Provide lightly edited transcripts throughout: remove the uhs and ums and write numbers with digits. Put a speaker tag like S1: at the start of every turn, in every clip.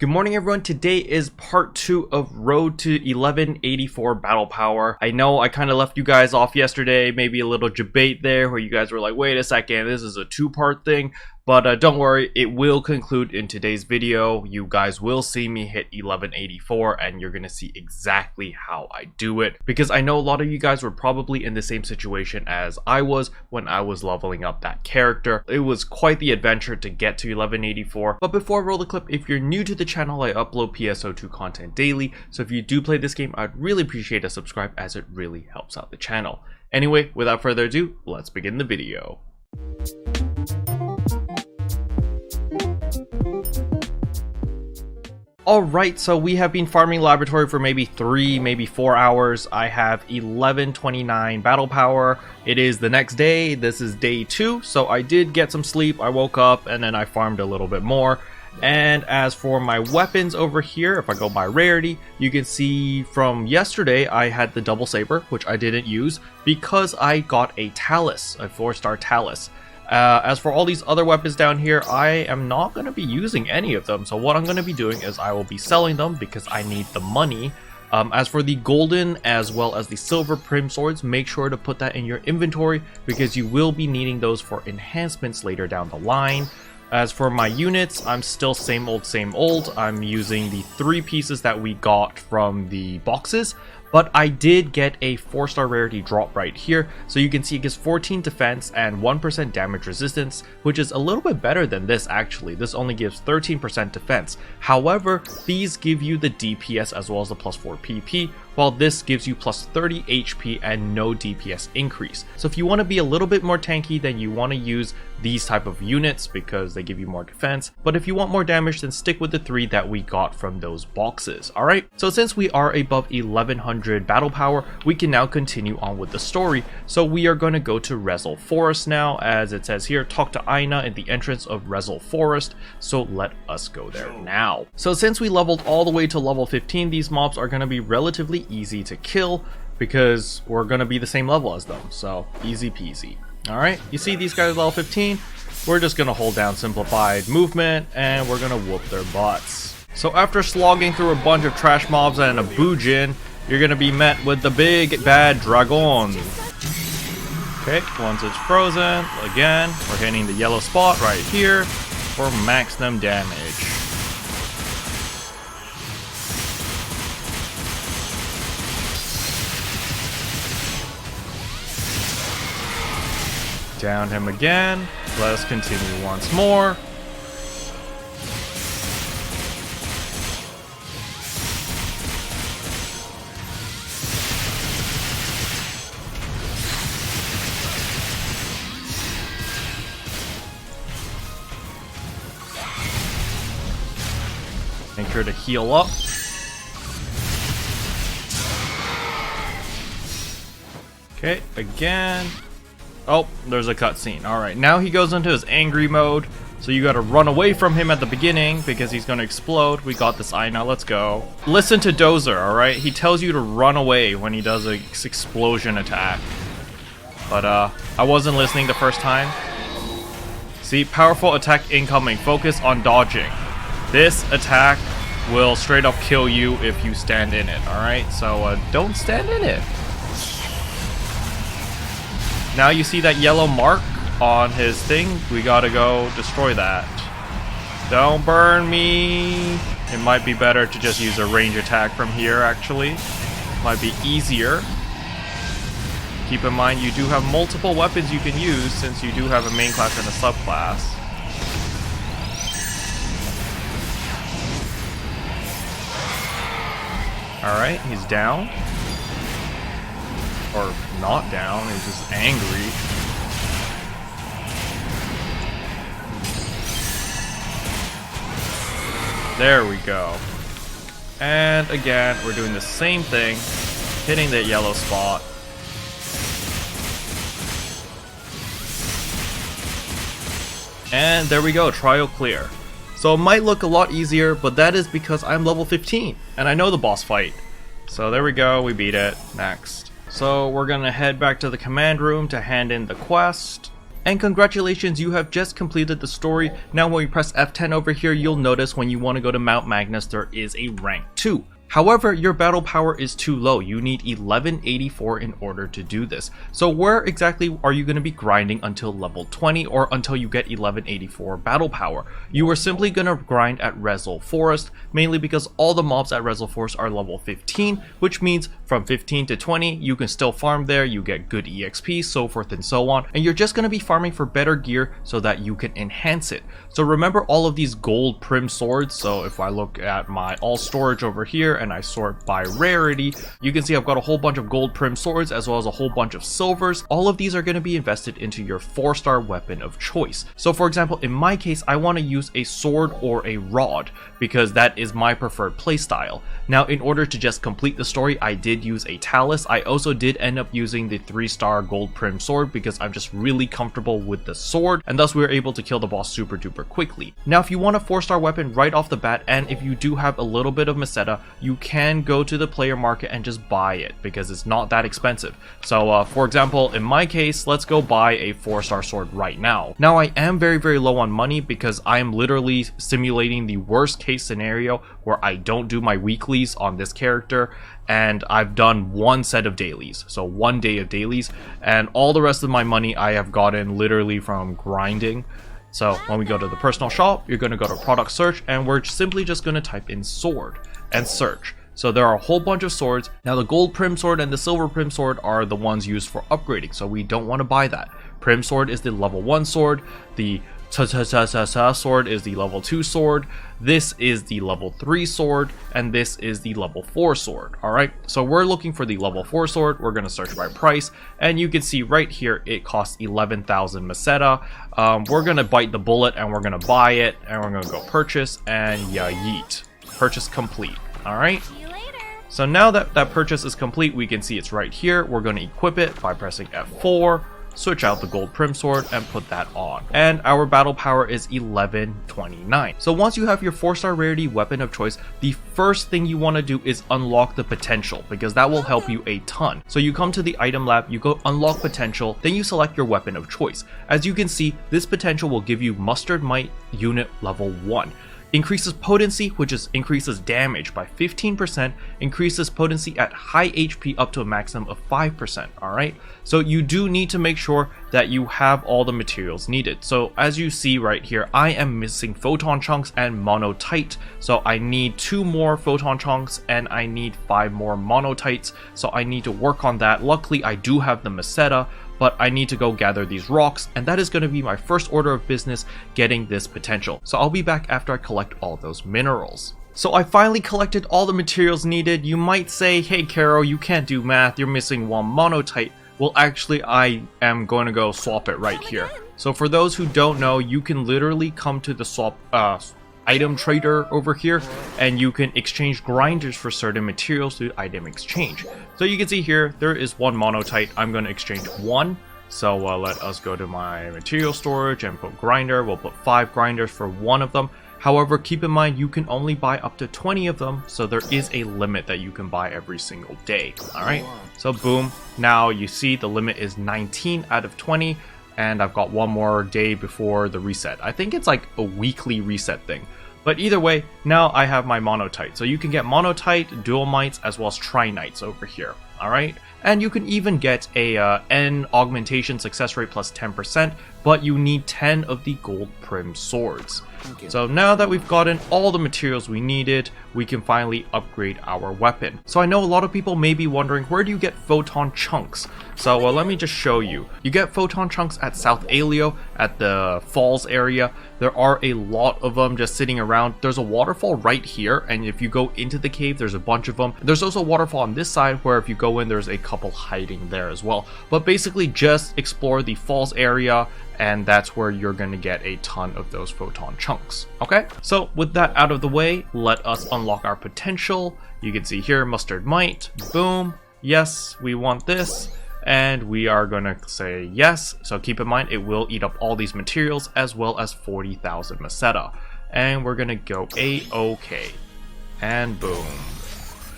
S1: Good morning everyone, today is part 2 of Road to 1184 Battle Power. I know I kind of left you guys off yesterday, maybe a little debate there where you guys were like, wait a second, this is a two-part thing. But don't worry, it will conclude in today's video. You guys will see me hit 1184 and you're going to see exactly how I do it. Because I know a lot of you guys were probably in the same situation as I was when I was leveling up that character. It was quite the adventure to get to 1184. But before I roll the clip, if you're new to the channel, I upload PSO2 content daily. So if you do play this game, I'd really appreciate a subscribe as it really helps out the channel. Anyway, without further ado, let's begin the video. Alright, so we have been farming laboratory for maybe 3, maybe 4 hours. I have 1129 battle power. It is the next day. This is day 2, so I did get some sleep. I woke up and then I farmed a little bit more. And as for my weapons over here, if I go by rarity, you can see from yesterday I had the double saber, which I didn't use because I got a Talus, a 4-star Talus. As for all these other weapons down here, I am not going to be using any of them. So what I'm going to be doing is I will be selling them because I need the money. As for the golden as well as the silver prim swords, make sure to put that in your inventory because you will be needing those for enhancements later down the line. As for my units, I'm still same old, same old. I'm using the 3 pieces that we got from the boxes. But I did get a 4-star rarity drop right here, so you can see it gives 14 defense and 1% damage resistance, which is a little bit better than this actually. This only gives 13% defense. However, these give you the DPS as well as the plus 4 PP, while this gives you plus 30 HP and no DPS increase. So if you want to be a little bit more tanky, then you want to use these type of units because they give you more defense. But if you want more damage, then stick with the 3 that we got from those boxes. Alright, so since we are above 1100 battle power, we can now continue on with the story. So we are going to go to Rezel Forest now. As it says here, talk to Aina at the entrance of Rezel Forest. So let us go there now. So since we leveled all the way to level 15, these mobs are going to be relatively easy to kill because we're going to be the same level as them. So easy peasy. Alright, you see these guys level 15? We're just going to hold down simplified movement and we're going to whoop their butts. So after slogging through a bunch of trash mobs and a Bujin, you're going to be met with the big bad dragon. Okay, once it's frozen, again, we're hitting the yellow spot right here for maximum damage. Down him again. Let us continue once more. Make sure to heal up. Okay, again. Oh, there's a cutscene. Alright, now he goes into his angry mode. So you gotta run away from him at the beginning because he's gonna explode. We got this eye now, let's go. Listen to Dozer, alright? He tells you to run away when he does an explosion attack. But I wasn't listening the first time. See, powerful attack incoming. Focus on dodging. This attack will straight up kill you if you stand in it, alright? So don't stand in it. Now you see that yellow mark on his thing. We gotta go destroy that. Don't burn me. It might be better to just use a range attack from here actually. Might be easier. Keep in mind you do have multiple weapons you can use since you do have a main class and a subclass. Alright, he's down. Or not down, he's just angry. There we go. And again, we're doing the same thing, hitting that yellow spot. And there we go, trial clear. So it might look a lot easier, but that is because I'm level 15 and I know the boss fight. So there we go, we beat it. Next. So we're gonna head back to the command room to hand in the quest. And congratulations, you have just completed the story. Now when we press F10 over here, you'll notice when you want to go to Mount Magnus, there is a rank 2. However, your battle power is too low. You need 1184 in order to do this. So where exactly are you going to be grinding until level 20 or until you get 1184 battle power? You are simply going to grind at Rezel Forest, mainly because all the mobs at Rezel Forest are level 15, which means from 15 to 20, you can still farm there, you get good EXP, so forth and so on, and you're just going to be farming for better gear so that you can enhance it. So remember all of these gold prim swords. So if I look at my all storage over here, and I sort by rarity, you can see I've got a whole bunch of gold prim swords as well as a whole bunch of silvers. All of these are going to be invested into your 4-star weapon of choice. So for example, in my case, I want to use a sword or a rod because that is my preferred playstyle. Now in order to just complete the story, I did use a talus. I also did end up using the 3-star gold prim sword because I'm just really comfortable with the sword, and thus we were able to kill the boss super duper quickly. Now if you want a 4-star weapon right off the bat, and if you do have a little bit of Meseta, you can go to the player market and just buy it because it's not that expensive. So for example, in my case, let's go buy a 4-star sword right now. Now I am very low on money because I am literally simulating the worst case scenario where I don't do my weeklies on this character, and I've done one set of dailies, so 1 day of dailies, and all the rest of my money I have gotten literally from grinding. So when we go to the personal shop, you're going to go to product search, and we're simply just going to type in sword and search. So there are a whole bunch of swords. Now the gold prim sword and the silver prim sword are the ones used for upgrading, so we don't want to buy that. Prim sword is the level 1 sword, the sword is the level 2 sword, this is the level 3 sword, and this is the level 4 sword. Alright, so we're looking for the level 4 sword. We're going to search by price, and you can see right here it costs 11,000 Meseta. We're going to bite the bullet and we're going to buy it, and we're going to go purchase, and yeah, yeet. Purchase complete. Alright, so now that that purchase is complete, we can see it's right here. We're going to equip it by pressing F4, switch out the gold prim sword, and put that on. And our battle power is 1129. So once you have your 4-star rarity weapon of choice, the first thing you want to do is unlock the potential, because that will help you a ton. So you come to the item lab, you go unlock potential, then you select your weapon of choice. As you can see, this potential will give you mustard might unit level 1. Increases potency, which increases damage by 15%, increases potency at high HP up to a maximum of 5%, alright? So you do need to make sure that you have all the materials needed. So as you see right here, I am missing photon chunks and monotite. So I need 2 more photon chunks and I need 5 more monotites. So I need to work on that. Luckily, I do have the Meseta, but I need to go gather these rocks, and that is going to be my first order of business, getting this potential. So I'll be back after I collect all those minerals. So I finally collected all the materials needed. You might say, hey Kero, you can't do math, you're missing 1 monotite. Well, actually, I am going to go swap it right here. So for those who don't know, you can literally come to the swap item trader over here, and you can exchange grinders for certain materials through item exchange. So you can see here, there is 1 monotite. I'm going to exchange 1. So let us go to my material storage and put grinder. We'll put 5 grinders for 1 of them. However, keep in mind, you can only buy up to 20 of them, so there is a limit that you can buy every single day. Alright, so boom, now you see the limit is 19 out of 20, and I've got 1 more day before the reset. I think it's like a weekly reset thing. But either way, now I have my monotite. So you can get monotite, dual mites, as well as trinites over here. Alright? And you can even get a N augmentation success rate plus 10%, but you need 10 of the gold prim swords. So now that we've gotten all the materials we needed, we can finally upgrade our weapon. So I know a lot of people may be wondering, where do you get photon chunks? So let me just show you. You get photon chunks at South Aleo, at the falls area. There are a lot of them just sitting around. There's a waterfall right here, and if you go into the cave, there's a bunch of them. There's also a waterfall on this side where if you go in, there's a couple hiding there as well. But basically just explore the falls area, and that's where you're going to get a ton of those photon chunks. Okay, so with that out of the way, let us unlock our potential. You can see here, mustard might, boom, yes, we want this, and we are going to say yes. So keep in mind, it will eat up all these materials as well as 40,000 Meseta, and we're going to go A-OK, and boom.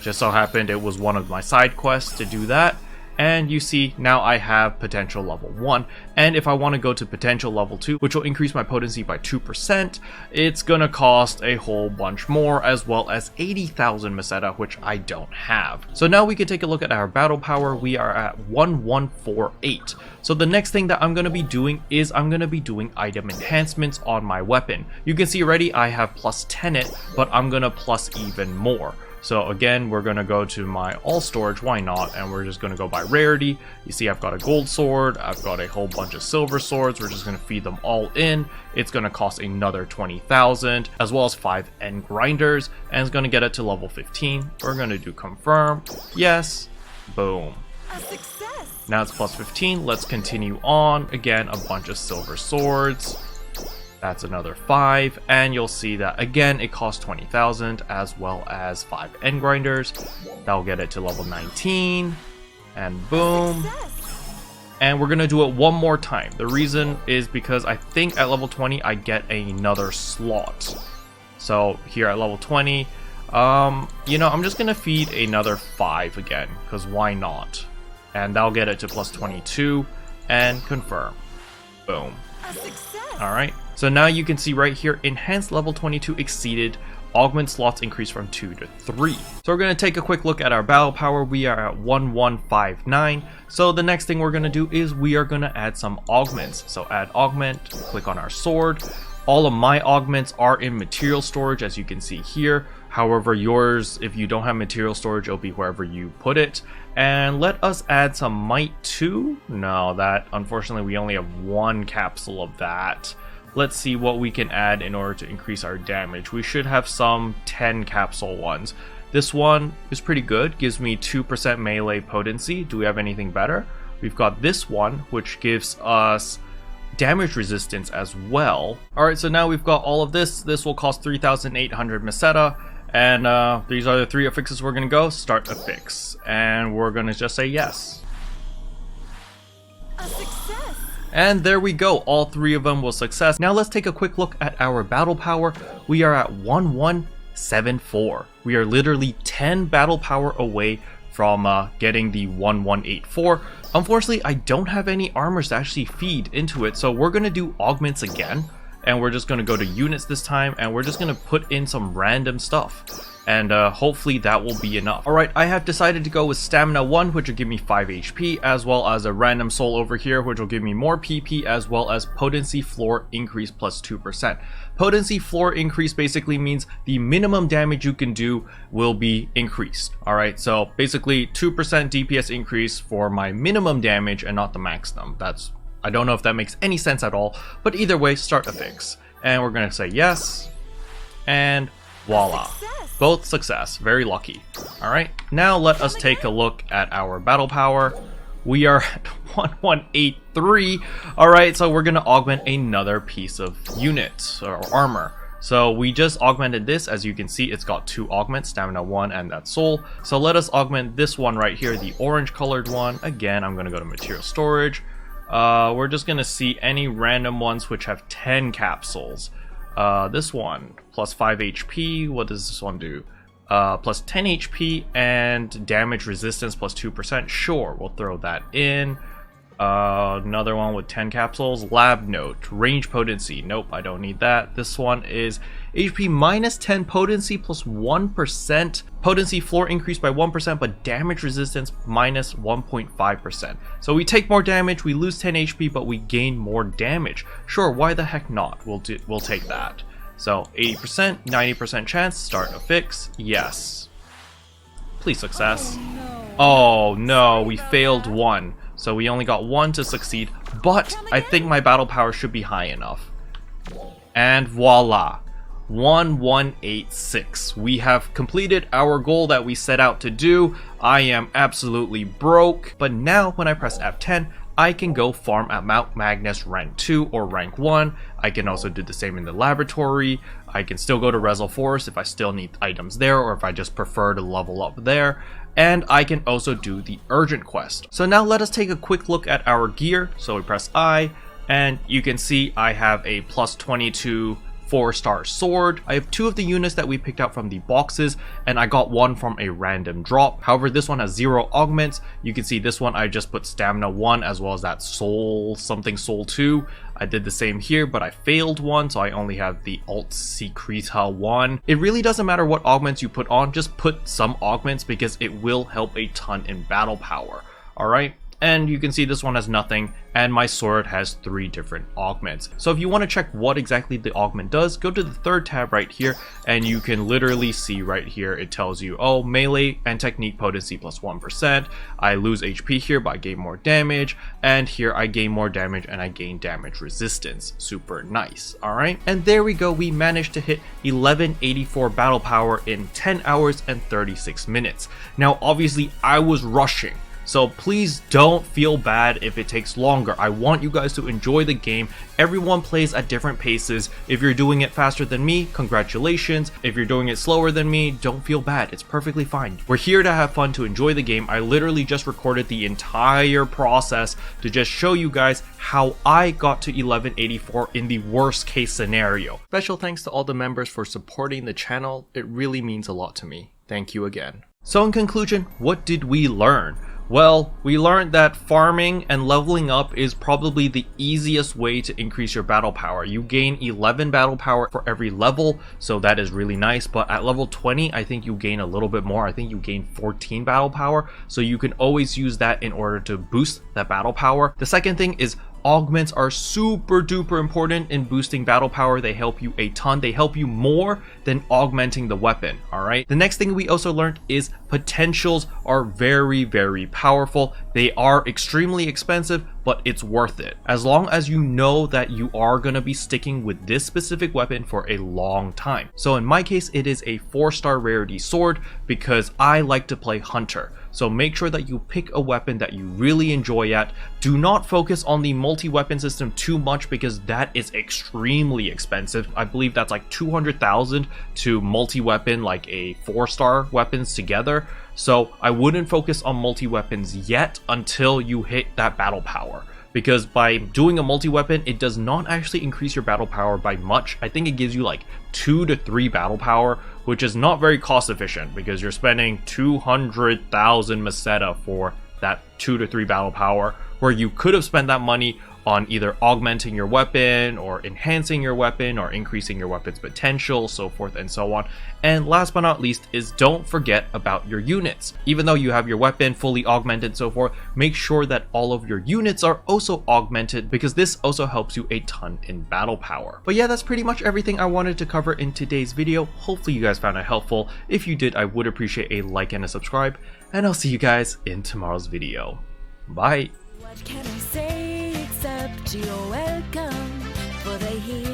S1: Just so happened it was one of my side quests to do that. and you see now I have potential level 1, and if I want to go to potential level 2, which will increase my potency by 2%, it's gonna cost a whole bunch more, as well as 80,000 Meseta, which I don't have. So now we can take a look at our battle power. We are at 1148. So the next thing that I'm going to be doing is I'm going to be doing item enhancements on my weapon. You can see already I have plus 10 it, but I'm going to plus even more. So again, we're going to go to my all storage, why not, and we're just going to go by rarity. You see I've got a gold sword, I've got a whole bunch of silver swords, we're just going to feed them all in. It's going to cost another 20,000, as well as 5 end grinders, and it's going to get it to level 15. We're going to do confirm, yes, boom.
S2: A success.
S1: Now it's plus 15, let's continue on. Again, a bunch of silver swords. That's another 5, and you'll see that again it costs 20,000, as well as 5 end grinders. That'll get it to level 19, and boom. And we're gonna do it one more time. The reason is because I think at level 20 I get another slot. So here at level 20, you know, I'm just gonna feed another 5 again, because why not? And that'll get it to plus 22, and confirm. Boom.
S2: A success.
S1: Alright, so now you can see right here, enhanced level 22 exceeded, augment slots increased from 2 to 3. So we're going to take a quick look at our battle power. We are at 1159. So the next thing we're going to do is we are going to add some augments. So add augment, click on our sword. All of my augments are in material storage, as you can see here. However, yours, if you don't have material storage, it'll be wherever you put it. And let us add some might 2. No, that, unfortunately, we only have 1 capsule of that. Let's see what we can add in order to increase our damage. We should have some 10 capsule ones. This one is pretty good, gives me 2% melee potency. Do we have anything better? We've got this one, which gives us damage resistance as well. Alright, so now we've got all of this. This will cost 3,800 Meseta. And these are the 3 affixes we're going to go. Start affix. And we're going to just say yes.
S2: A success.
S1: And there we go. All 3 of them will success. Now let's take a quick look at our battle power. We are at 1174. We are literally 10 battle power away from getting the 1184. Unfortunately, I don't have any armors to actually feed into it. So we're going to do augments again. And we're just going to go to units this time, and we're just going to put in some random stuff. And hopefully that will be enough. Alright, I have decided to go with Stamina 1, which will give me 5 HP, as well as a random soul over here, which will give me more PP, as well as potency floor increase plus 2%. Potency floor increase basically means the minimum damage you can do will be increased. Alright, so basically 2% DPS increase for my minimum damage and not the maximum. I don't know if that makes any sense at all, but either way, start affix. And we're going to say yes, and voila. Both success, very lucky. Alright, now let us take a look at our battle power. We are at 1183. Alright, so we're going to augment another piece of unit, or armor. So we just augmented this. As you can see, it's got 2 augments, Stamina 1 and that soul. So let us augment this one right here, the orange colored one. Again, I'm going to go to material storage. We're just going to see any random ones which have 10 capsules. This one, plus 5 HP. What does this one do? Plus 10 HP and damage resistance plus 2%. Sure, we'll throw that in. Another one with 10 capsules. Lab note. Range potency. Nope, I don't need that. This one is HP minus 10 potency plus 1%. Potency floor increased by 1%, but damage resistance minus 1.5%. So we take more damage, we lose 10 HP, but we gain more damage. Sure, why the heck not? We'll take that. So 80%, 90% chance. Start affix. Yes. Please success. Oh no, we failed 1. So we only got 1 to succeed, but I think my battle power should be high enough. And voila, 1186. We have completed our goal that we set out to do. I am absolutely broke, but now when I press F10, I can go farm at Mount Magnus rank 2 or rank 1. I can also do the same in the laboratory. I can still go to Rezel Forest if I still need items there, or if I just prefer to level up there. And I can also do the urgent quest. So now let us take a quick look at our gear. So we press I, and you can see I have a plus 22 4-star sword. I have 2 of the units that we picked out from the boxes, and I got 1 from a random drop. However, this one has 0 augments. You can see this one I just put stamina 1 as well as that soul 2. I did the same here, but I failed one, so I only have the alt secreta 1. It really doesn't matter what augments you put on, just put some augments because it will help a ton in battle power. Alright? And you can see this one has nothing, and my sword has 3 different augments. So if you want to check what exactly the augment does, go to the 3rd tab right here, and you can literally see right here, it tells you, oh, melee and technique potency plus 1%. I lose HP here, but I gain more damage, and here I gain more damage and I gain damage resistance. Super nice, alright? And there we go, we managed to hit 1184 battle power in 10 hours and 36 minutes. Now, obviously, I was rushing. So please don't feel bad if it takes longer. I want you guys to enjoy the game. Everyone plays at different paces. If you're doing it faster than me, congratulations. If you're doing it slower than me, don't feel bad. It's perfectly fine. We're here to have fun, to enjoy the game. I literally just recorded the entire process to just show you guys how I got to 1184 in the worst case scenario. Special thanks to all the members for supporting the channel. It really means a lot to me. Thank you again. So in conclusion, what did we learn? Well, we learned that farming and leveling up is probably the easiest way to increase your battle power. You gain 11 battle power for every level, so that is really nice. But at level 20, I think you gain a little bit more. I think you gain 14 battle power, so you can always use that in order to boost that battle power. The second thing is augments are super duper important in boosting battle power. They help you a ton. They help you more than augmenting the weapon. All right. The next thing we also learned is potentials are very, very powerful. They are extremely expensive, but it's worth it. As long as you know that you are going to be sticking with this specific weapon for a long time. So in my case, it is a 4-star rarity sword because I like to play hunter. So make sure that you pick a weapon that you really enjoy at. Do not focus on the multi-weapon system too much because that is extremely expensive. I believe that's like 200,000 to multi-weapon, like a 4-star weapons together. So I wouldn't focus on multi-weapons yet until you hit that battle power. Because by doing a multi-weapon, it does not actually increase your battle power by much. I think it gives you like 2 to 3 battle power, which is not very cost efficient because you're spending 200,000 Meseta for that 2 to 3 battle power, where you could have spent that money on either augmenting your weapon or enhancing your weapon or increasing your weapon's potential, so forth and so on. And last but not least is don't forget about your units. Even though you have your weapon fully augmented and so forth, make sure that all of your units are also augmented because this also helps you a ton in battle power. But yeah, that's pretty much everything I wanted to cover in today's video. Hopefully you guys found it helpful. If you did, I would appreciate a like and a subscribe, and I'll see you guys in tomorrow's video. Bye!
S2: What can I say except you're welcome for the heat?